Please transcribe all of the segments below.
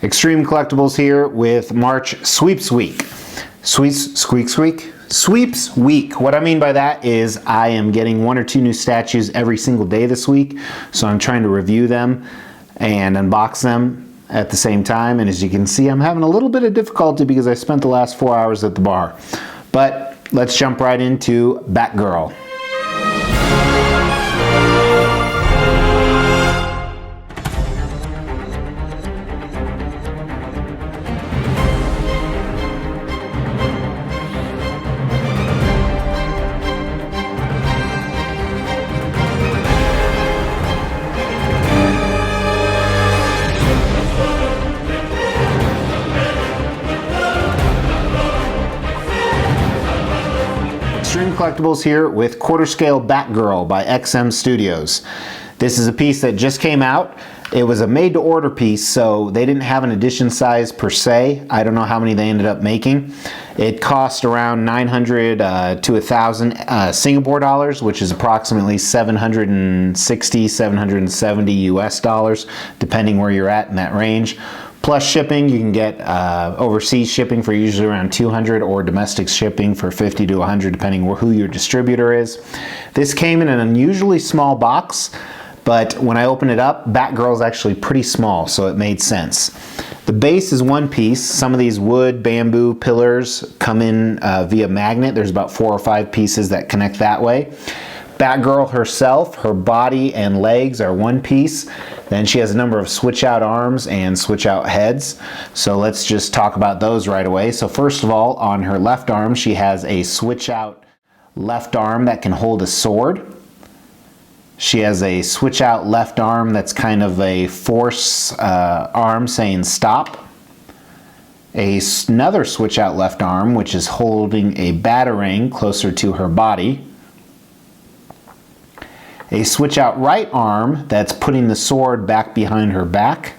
Extreme Collectibles here with March Sweeps Week. Sweeps Week. What I mean by that is I am getting 1 or 2 new statues every single day this week, so I'm trying to review them and unbox them at the same time. And as you can see, I'm having a little bit of difficulty because I spent the last 4 hours at the bar. But let's jump right into Batgirl. Extreme Collectibles here with Quarter Scale Batgirl by XM Studios. This is a piece that just came out. It was a made-to-order piece, so they didn't have an edition size per se. I don't know how many they ended up making. It cost around 900 to 1,000 Singapore dollars, which is approximately 760, 770 US dollars, depending where you're at in that range. Plus shipping, you can get overseas shipping for usually around 200 or domestic shipping for 50 to 100 depending on who your distributor is. This came in an unusually small box, but when I opened it up, Batgirl is actually pretty small, so it made sense. The base is one piece. Some of these wood, bamboo pillars come in via magnet. There's about 4 or 5 pieces that connect that way. Batgirl herself, her body and legs are one piece. Then she has a number of switch out arms and switch out heads. So let's just talk about those right away. So first of all, on her left arm, she has a switch out left arm that can hold a sword. She has a switch out left arm that's kind of a force arm saying stop. Another switch out left arm which is holding a batarang closer to her body. A switch out right arm that's putting the sword back behind her back.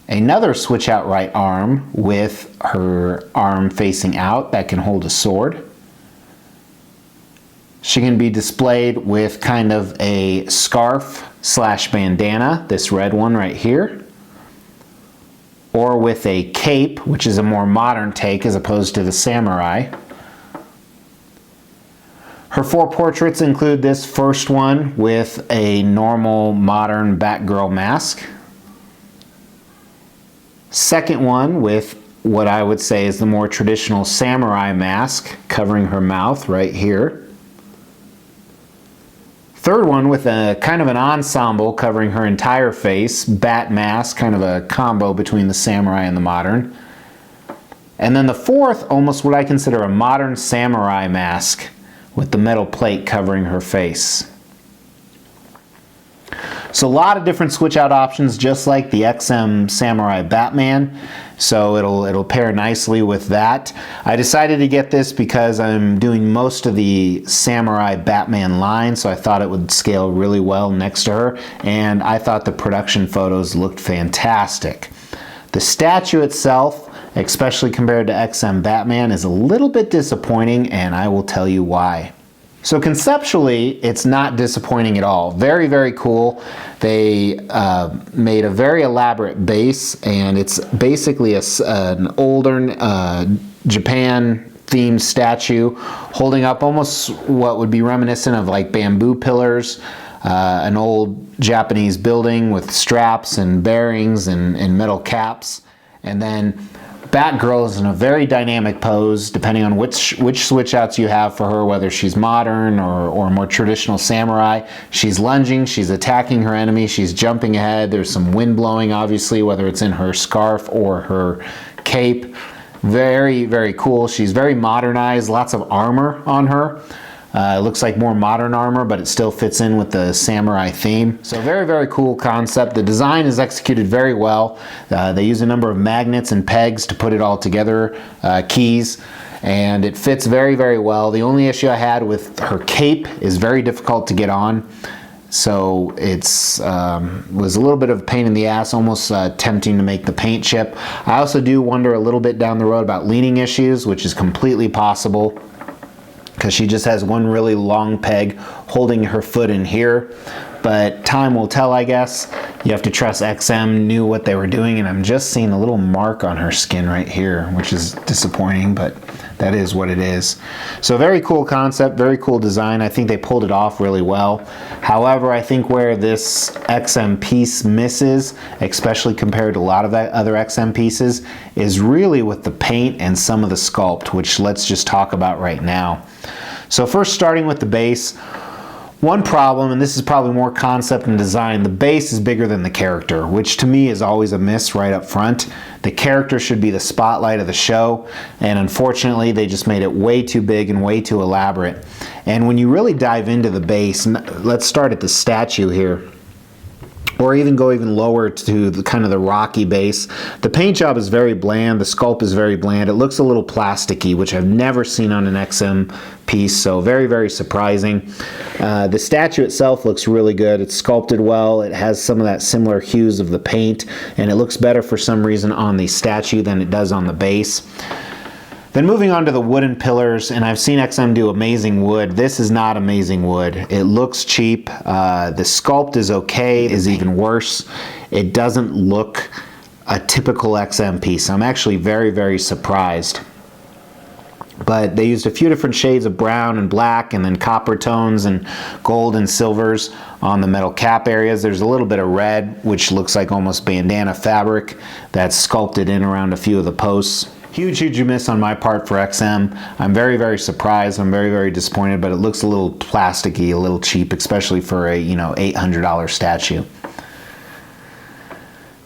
Another switch out right arm with her arm facing out that can hold a sword. She can be displayed with kind of a scarf slash bandana, this red one right here, or with a cape, which is a more modern take as opposed to the samurai. Her 4 portraits include this first one with a normal modern Batgirl mask. Second one with what I would say is the more traditional samurai mask covering her mouth right here. Third one with a kind of an ensemble covering her entire face, bat mask, kind of a combo between the samurai and the modern. And then the fourth, almost what I consider a modern samurai mask with the metal plate covering her face. So a lot of different switch out options, just like the XM Samurai Batman. So it'll pair nicely with that. I decided to get this because I'm doing most of the Samurai Batman line, so I thought it would scale really well next to her, and I thought the production photos looked fantastic. The statue itself, especially compared to XM Batman, is a little bit disappointing, and I will tell you why. So conceptually, it's not disappointing at all. Very, very cool. They made a very elaborate base, and it's basically an older Japan-themed statue holding up almost what would be reminiscent of like bamboo pillars, an old Japanese building with straps and bearings and metal caps. And then Batgirl is in a very dynamic pose depending on which switch outs you have for her, whether she's modern or more traditional samurai. She's lunging, she's attacking her enemy, she's jumping ahead. There's some wind blowing obviously, whether it's in her scarf or her cape. Very, very cool. She's very modernized, lots of armor on her. It looks like more modern armor, but it still fits in with the samurai theme. So very, very cool concept. The design is executed very well. They use a number of magnets and pegs to put it all together, keys, and it fits very, very well. The only issue I had with her cape is very difficult to get on. So it's was a little bit of a pain in the ass, almost tempting to make the paint chip. I also do wonder a little bit down the road about leaning issues, which is completely possible, because she just has one really long peg holding her foot in here. But time will tell, I guess. You have to trust XM knew what they were doing, and I'm just seeing a little mark on her skin right here, which is disappointing, but that is what it is. So very cool concept, very cool design. I think they pulled it off really well. However, I think where this XM piece misses, especially compared to a lot of the other XM pieces, is really with the paint and some of the sculpt, which let's just talk about right now. So first, starting with the base, one problem, and this is probably more concept and design, the base is bigger than the character, which to me is always a miss right up front. The character should be the spotlight of the show, and unfortunately they just made it way too big and way too elaborate. And when you really dive into the base, let's start at the statue here, or even go even lower to the kind of the rocky base. The paint job is very bland, the sculpt is very bland. It looks a little plasticky, which I've never seen on an XM piece, so very, very surprising. The statue itself looks really good. It's sculpted well. It has some of that similar hues of the paint, and it looks better for some reason on the statue than it does on the base. Then moving on to the wooden pillars, and I've seen XM do amazing wood. This is not amazing wood. It looks cheap. The sculpt is okay, is even worse. It doesn't look a typical XM piece. I'm actually very, very surprised. But they used a few different shades of brown and black, and then copper tones and gold and silvers on the metal cap areas. There's a little bit of red, which looks like almost bandana fabric that's sculpted in around a few of the posts. Huge, huge miss on my part for XM. I'm very, very surprised. I'm very, very disappointed, but it looks a little plasticky, a little cheap, especially for a, $800 statue.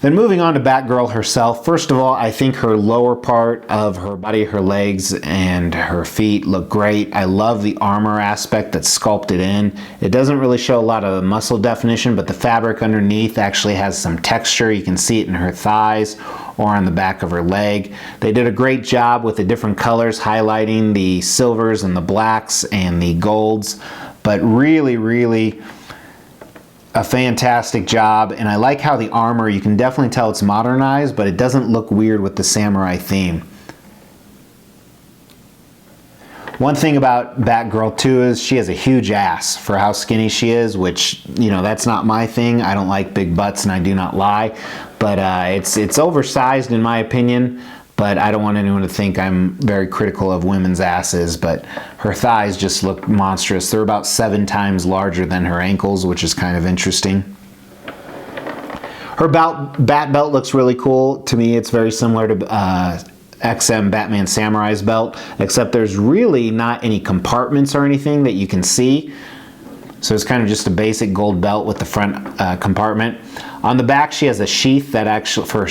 Then moving on to Batgirl herself. First of all, I think her lower part of her body, her legs and her feet look great. I love the armor aspect that's sculpted in. It doesn't really show a lot of muscle definition, but the fabric underneath actually has some texture. You can see it in her thighs or on the back of her leg. They did a great job with the different colors, highlighting the silvers and the blacks and the golds, but really, really a fantastic job. And I like how the armor, you can definitely tell it's modernized, but it doesn't look weird with the samurai theme. One thing about Batgirl too is she has a huge ass for how skinny she is, which, that's not my thing. I don't like big butts, and I do not lie, but it's oversized in my opinion. But I don't want anyone to think I'm very critical of women's asses, but her thighs just look monstrous. They're about 7 times larger than her ankles, which is kind of interesting. Her bat belt looks really cool. To me, it's very similar to XM Batman Samurai's belt, except there's really not any compartments or anything that you can see. So it's kind of just a basic gold belt with the front compartment. On the back, she has a sheath that actually, for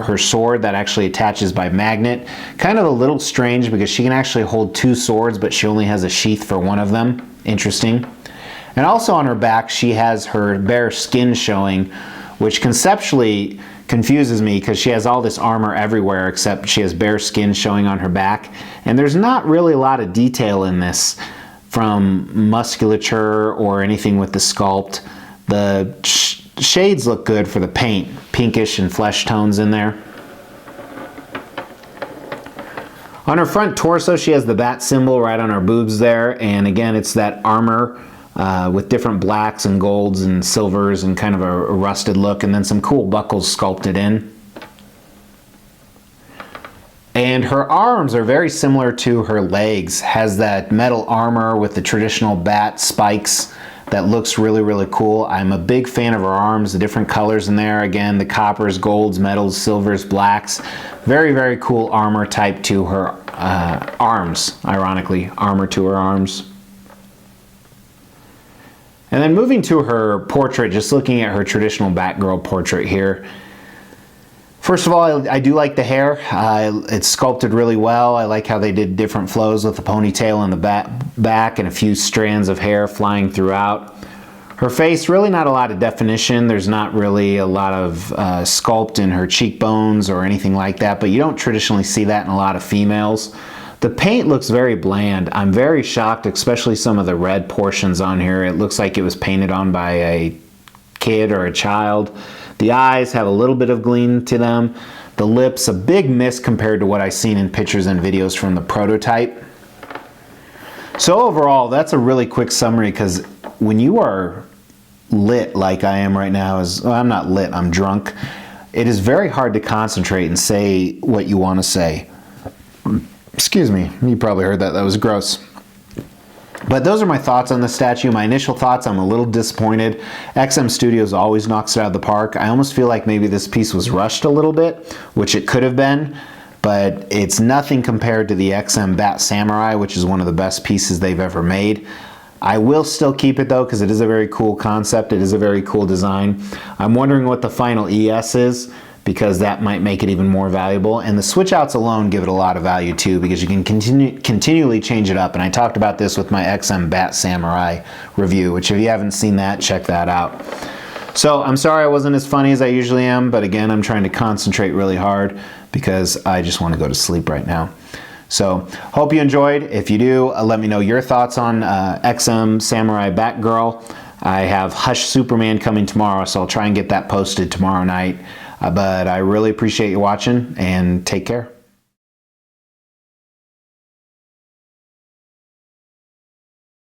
her sword, that actually attaches by magnet. Kind of a little strange because she can actually hold 2 swords, but she only has a sheath for one of them. Interesting. And also on her back, she has her bare skin showing, which conceptually confuses me because she has all this armor everywhere except she has bare skin showing on her back. And there's not really a lot of detail in this from musculature or anything with the sculpt. The shades look good for the paint, pinkish and flesh tones in there. On her front torso, she has the bat symbol right on her boobs there, and again, it's that armor with different blacks and golds and silvers and kind of a rusted look, and then some cool buckles sculpted in. And her arms are very similar to her legs, has that metal armor with the traditional bat spikes that looks really, really cool. I'm a big fan of her arms, the different colors in there. Again, the coppers, golds, metals, silvers, blacks. Very, very cool armor type to her arms, ironically, armor to her arms. And then moving to her portrait, just looking at her traditional Batgirl portrait here. First of all, I do like the hair. It's sculpted really well. I like how they did different flows with the ponytail in the back and a few strands of hair flying throughout. Her face, really not a lot of definition. There's not really a lot of sculpt in her cheekbones or anything like that, but you don't traditionally see that in a lot of females. The paint looks very bland. I'm very shocked, especially some of the red portions on here. It looks like it was painted on by a kid or a child. The eyes have a little bit of gleam to them. The lips, a big miss compared to what I've seen in pictures and videos from the prototype. So overall, that's a really quick summary, because when you are lit like I am right now is, well, I'm not lit, I'm drunk. It is very hard to concentrate and say what you want to say. Excuse me, you probably heard that, that was gross. But those are my thoughts on the statue. My initial thoughts, I'm a little disappointed. XM Studios always knocks it out of the park. I almost feel like maybe this piece was rushed a little bit, which it could have been, but it's nothing compared to the XM Bat Samurai, which is one of the best pieces they've ever made. I will still keep it though, because it is a very cool concept. It is a very cool design. I'm wondering what the final ES is, because that might make it even more valuable. And the switch outs alone give it a lot of value too, because you can continually change it up. And I talked about this with my XM Bat Samurai review, which if you haven't seen that, check that out. So I'm sorry I wasn't as funny as I usually am, but again, I'm trying to concentrate really hard because I just want to go to sleep right now. So hope you enjoyed. If you do, let me know your thoughts on XM Samurai Batgirl. I have Hush Superman coming tomorrow, so I'll try and get that posted tomorrow night. But I really appreciate you watching, and take care.